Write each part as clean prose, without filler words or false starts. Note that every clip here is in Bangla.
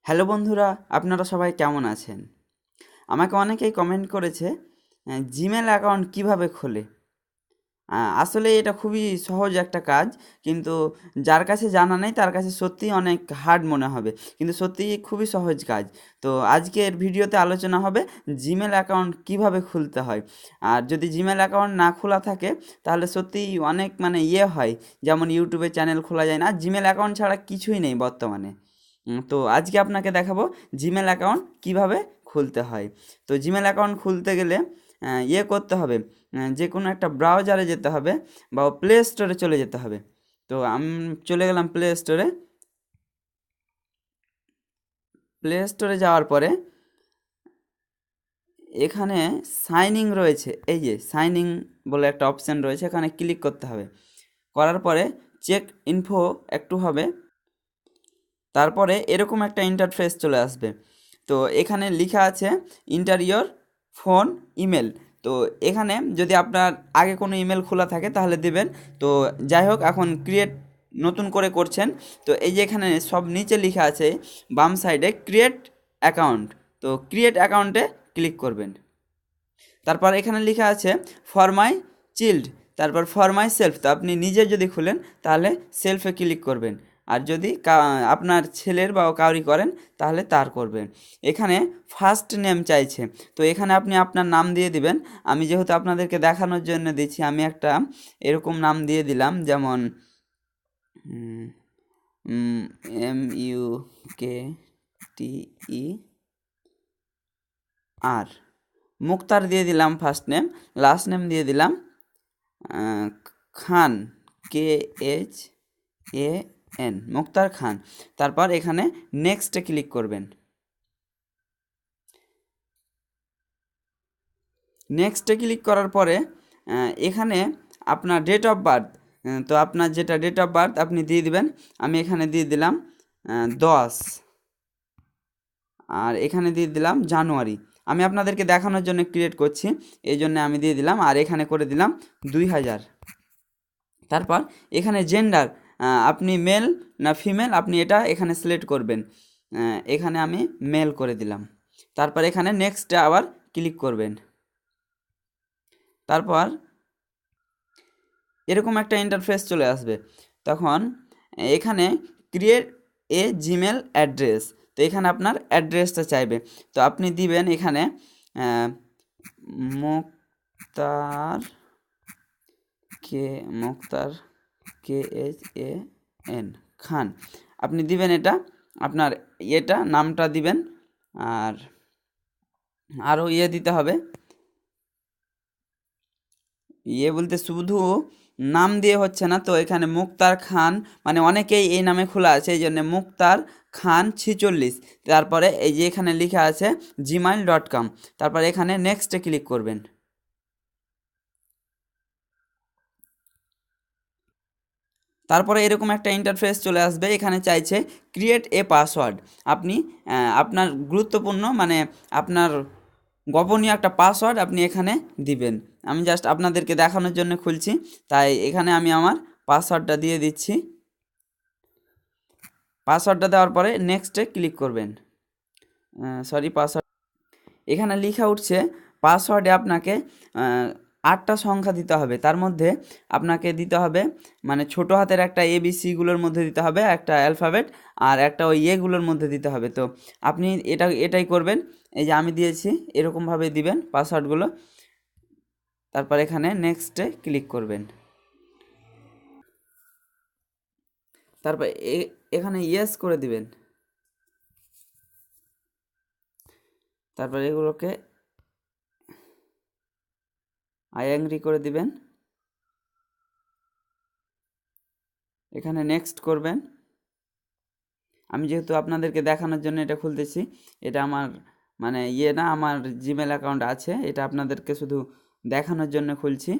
হ্যালো বন্ধুরা, আপনারা সবাই কেমন আছেন? আমাকে অনেকেই কমেন্ট করেছে জিমেল অ্যাকাউন্ট কিভাবে খোলে। আসলে এটা খুবই সহজ একটা কাজ, কিন্তু যার কাছে জানা নেই তার কাছে সত্যিই অনেক হার্ড মনে হবে, কিন্তু সত্যিই খুবই সহজ কাজ। তো আজকের ভিডিওতে আলোচনা হবে জিমেল অ্যাকাউন্ট কিভাবে খুলতে হয়। আর যদি জিমেল অ্যাকাউন্ট না খোলা থাকে তাহলে সত্যিই অনেক হয়, যেমন ইউটিউবে চ্যানেল খোলা যায় না, জিমেল অ্যাকাউন্ট ছাড়া কিছুই নেই বর্তমানে। তো আজকে আপনাকে দেখাবো জিমেল অ্যাকাউন্ট কিভাবে খুলতে হয়। তো জিমেল অ্যাকাউন্ট খুলতে গেলে করতে হবে, যে কোনো একটা ব্রাউজারে যেতে হবে বা প্লে স্টোরে চলে যেতে হবে। তো আমি চলে গেলাম প্লে স্টোরে। প্লে স্টোরে যাওয়ার পরে এখানে সাইন ইন রয়েছে, এই যে সাইন ইন বলে একটা অপশান রয়েছে, এখানে ক্লিক করতে হবে। করার পরে চেক ইনফো একটু হবে, তারপরে এরকম একটা ইন্টারফেস চলে আসবে। তো এখানে লেখা আছে ইন্টার ইওর ফোন ইমেল। তো এখানে যদি আপনার আগে কোনো ইমেল খোলা থাকে তাহলে দেবেন। তো যাই হোক, এখন ক্রিয়েট নতুন করে করছেন। তো এই যে এখানে সব নিচে লেখা আছে বাম সাইডে ক্রিয়েট অ্যাকাউন্ট। তো ক্রিয়েট অ্যাকাউন্টে ক্লিক করবেন। তারপর এখানে লেখা আছে ফর মাই চিল্ড, তারপর ফর মাই সেলফ। তো আপনি নিজে যদি খুলেন তাহলে সেলফে ক্লিক করবেন, আর যদি আপনার ছেলের বা কাউরি করেন তাহলে তার করবেন। এখানে ফার্স্ট নেম চাইছে, তো এখানে আপনি আপনার নাম দিয়ে দিবেন। আমি যেহেতু আপনাদেরকে দেখানোর জন্য দিচ্ছি, আমি একটা এরকম নাম দিয়ে দিলাম, যেমন MUKTER। মুক্তার দিয়ে দিলাম ফার্স্ট নেম, লাস্ট নেম দিয়ে দিলাম খান, KHAN, মুক্তার খান। তারপর এখানে নেক্সটে ক্লিক করবেন। নেক্সটে ক্লিক করার পরে এখানে আপনার ডেট অফ বার্থ, তো আপনার যেটা ডেট অফ বার্থ আপনি দিয়ে দিবেন। আমি এখানে দিয়ে দিলাম 10, আর এখানে দিয়ে দিলাম জানুয়ারি। আমি আপনাদেরকে দেখানোর জন্য ক্রিয়েট করছি, এই জন্য আমি দিয়ে দিলাম, আর এখানে করে দিলাম 2000। তারপর এখানে জেন্ডার, আপনি মেল না ফিমেল আপনি এটা এখানে সিলেক্ট করবেন। এখানে আমি মেল করে দিলাম। তারপর এখানে নেক্সটে আবার ক্লিক করবেন। তারপর এরকম একটা ইন্টারফেস চলে আসবে। তখন এখানে ক্রিয়েট এ জিমেল অ্যাড্রেস, তো এখানে আপনার অ্যাড্রেসটা চাইবে। তো আপনি দিবেন এখানে মুক্তার মুক্তার KHAN খান, আপনি দিবেন এটা, আপনার নামটা দিবেন। আর আরও দিতে হবে, বলতে শুধু নাম দিয়ে হচ্ছে না, তো এখানে মুক্তার খান মানে অনেকেই এই নামে খোলা আছে, এই জন্য মুক্তার খান 46। তারপরে এই যে এখানে লেখা আছে gmail.com, তারপর এখানে নেক্সটে ক্লিক করবেন। তারপরে এরকম একটা ইন্টারফেস চলে আসবে, এখানে চাইছে ক্রিয়েট এ পাসওয়ার্ড। আপনি আপনার গুরুত্বপূর্ণ আপনার গোপনীয় একটা পাসওয়ার্ড আপনি এখানে দিবেন। আমি জাস্ট আপনাদেরকে দেখানোর জন্য খুলছি, তাই এখানে আমি আমার পাসওয়ার্ডটা দিয়ে দিচ্ছি। পাসওয়ার্ডটা দেওয়ার পরে নেক্সটে ক্লিক করবেন। পাসওয়ার্ড এখানে লেখা উঠছে পাসওয়ার্ডে আপনাকে 8টা সংখ্যা দিতে হবে, তার মধ্যে আপনাকে দিতে হবে ছোটো হাতের একটা ABCগুলোর মধ্যে দিতে হবে একটা অ্যালফাবেট, আর একটা ওই এগুলোর মধ্যে দিতে হবে। তো আপনি এটাই করবেন, এই যে আমি দিয়েছি এরকমভাবে দিবেন পাসওয়ার্ডগুলো। তারপর এখানে নেক্সটে ক্লিক করবেন। তারপর এখানে ইয়েস করে দিবেন। তারপর এগুলোকে আই অ্যাগ্রি করে দিবেন। এখানে নেক্সট করবেন। আমি যেহেতু আপনাদেরকে দেখানোর জন্য এটা খুলতেছি, এটা আমার না, আমার জিমেল অ্যাকাউন্ট আছে, এটা আপনাদেরকে শুধু দেখানোর জন্য খুলছি।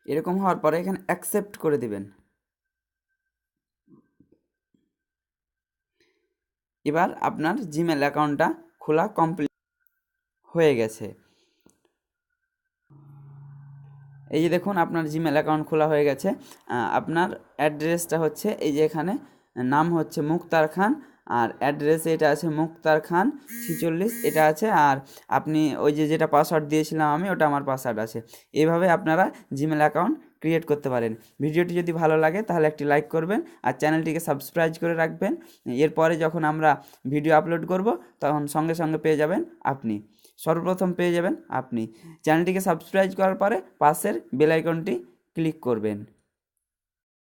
এরকম হওয়ার পরে এখানে অ্যাকসেপ্ট করে দিবেন। এবার আপনার জিমেল অ্যাকাউন্টটা খোলা কমপ্লিট হয়ে গেছে। এই যে দেখুন আপনার জিমেল অ্যাকাউন্ট খোলা হয়ে গেছে। আপনার অ্যাড্রেসটা হচ্ছে এই যে এখানে, নাম হচ্ছে মুক্তার খান, আর অ্যাড্রেসে এটা আছে মুক্তার খান 46 এটা আছে। আর আপনি ওই যেটা পাসওয়ার্ড দিয়েছিলাম আমি, ওটা আমার পাসওয়ার্ড আছে। এইভাবে আপনারা জিমেল অ্যাকাউন্ট ক্রিয়েট করতে পারেন। ভিডিওটি যদি ভালো লাগে তাহলে একটি লাইক করবেন আর চ্যানেলটিকে সাবস্ক্রাইব করে রাখবেন। এরপরে যখন আমরা ভিডিও আপলোড করব তখন সঙ্গে সঙ্গে পেয়ে যাবেন আপনি, সর্বপ্রথম পেয়ে যাবেন আপনি। চ্যানেলটিকে সাবস্ক্রাইব করার পরে পাশের বেল আইকনটি ক্লিক করবেন।